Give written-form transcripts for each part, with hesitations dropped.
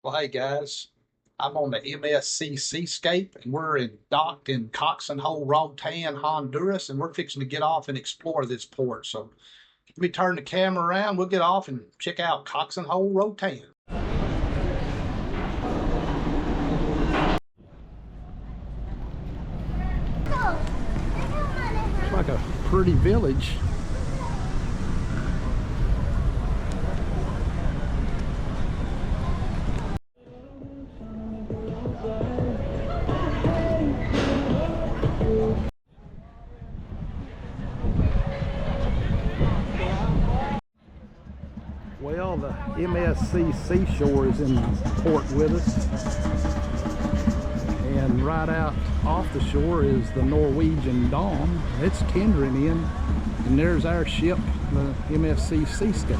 Well, hey guys, I'm on the MSC Seascape and we're docked in Coxen Hole, Roatán, Honduras, and we're fixing to get off and explore this port. So let me turn the camera around. We'll get off and check out Coxen Hole, Roatán. It's like a pretty village. Well, the MSC Seashore is in port with us, and right out off the shore is the Norwegian Dom. It's tendering in, and there's our ship, the MSC Seascape.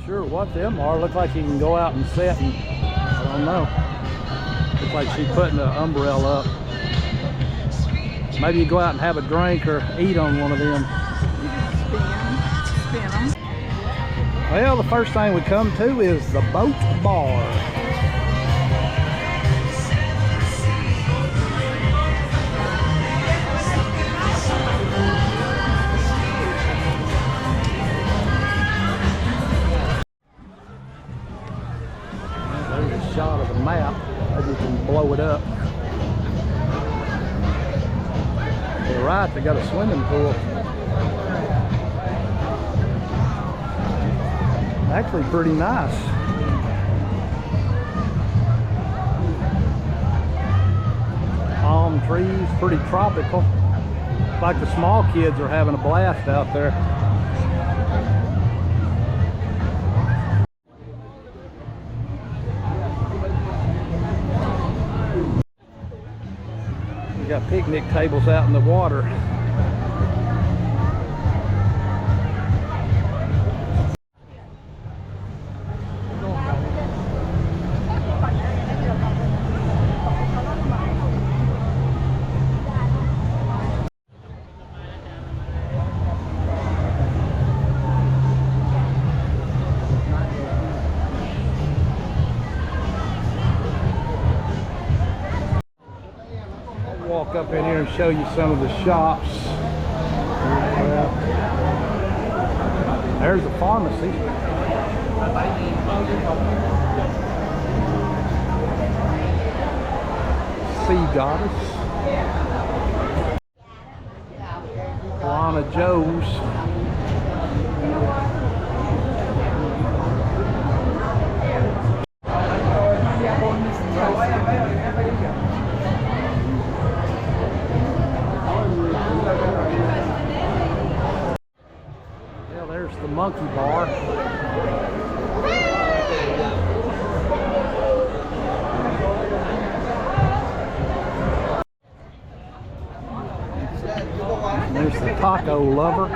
Sure what them are. Look like you can go out and sit, and I don't know. Looks like she's putting the umbrella up. Maybe you go out and have a drink or eat on one of them. You can spin them. Well, the first thing we come to is the boat bar. Shot of the map. Maybe you can blow it up. To the right, they got a swimming pool. Actually pretty nice. Palm trees, pretty tropical. Like the small kids are having a blast out there. We got picnic tables out in the water. Walk up in here and show you some of the shops. There's the pharmacy. Sea Goddess. Piranha Joe's. There's the monkey bar. There's the taco lover.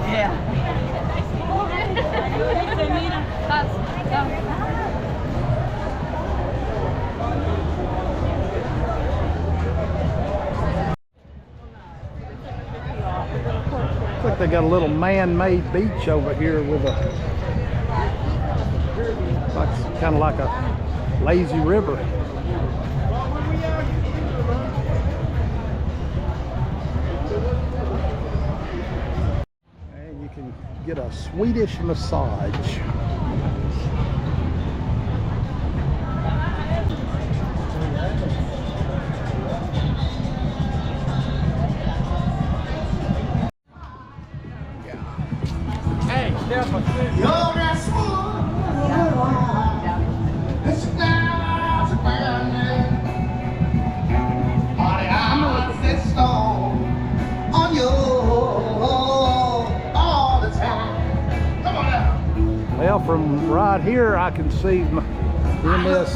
Yeah. Looks like they got a little man-made beach over here with a, kind of like a lazy river. And you can get a Swedish massage. Well, from right here I can see the MSC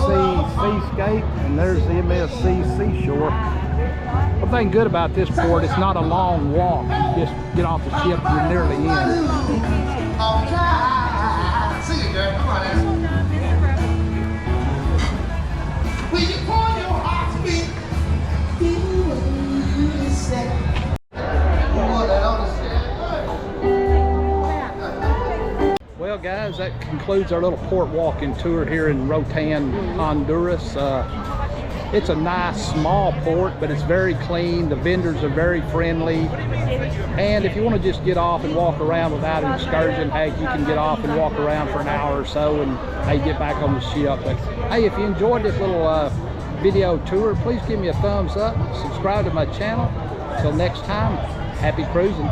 Seascape, and there's the MSC Seashore. One thing good about this port, it's not a long walk. You just get off the ship, you're nearly in. See you, girl. Come on now. Will you pour your heartbeat? Well guys, that concludes our little port walking tour here in Roatan, Honduras. It's a nice small port, but it's very clean. The vendors are very friendly. And if you want to just get off and walk around without an excursion, hey, you can get off and walk around for an hour or so and hey, get back on the ship. But hey, if you enjoyed this little video tour, please give me a thumbs up, subscribe to my channel. Till next time, happy cruising.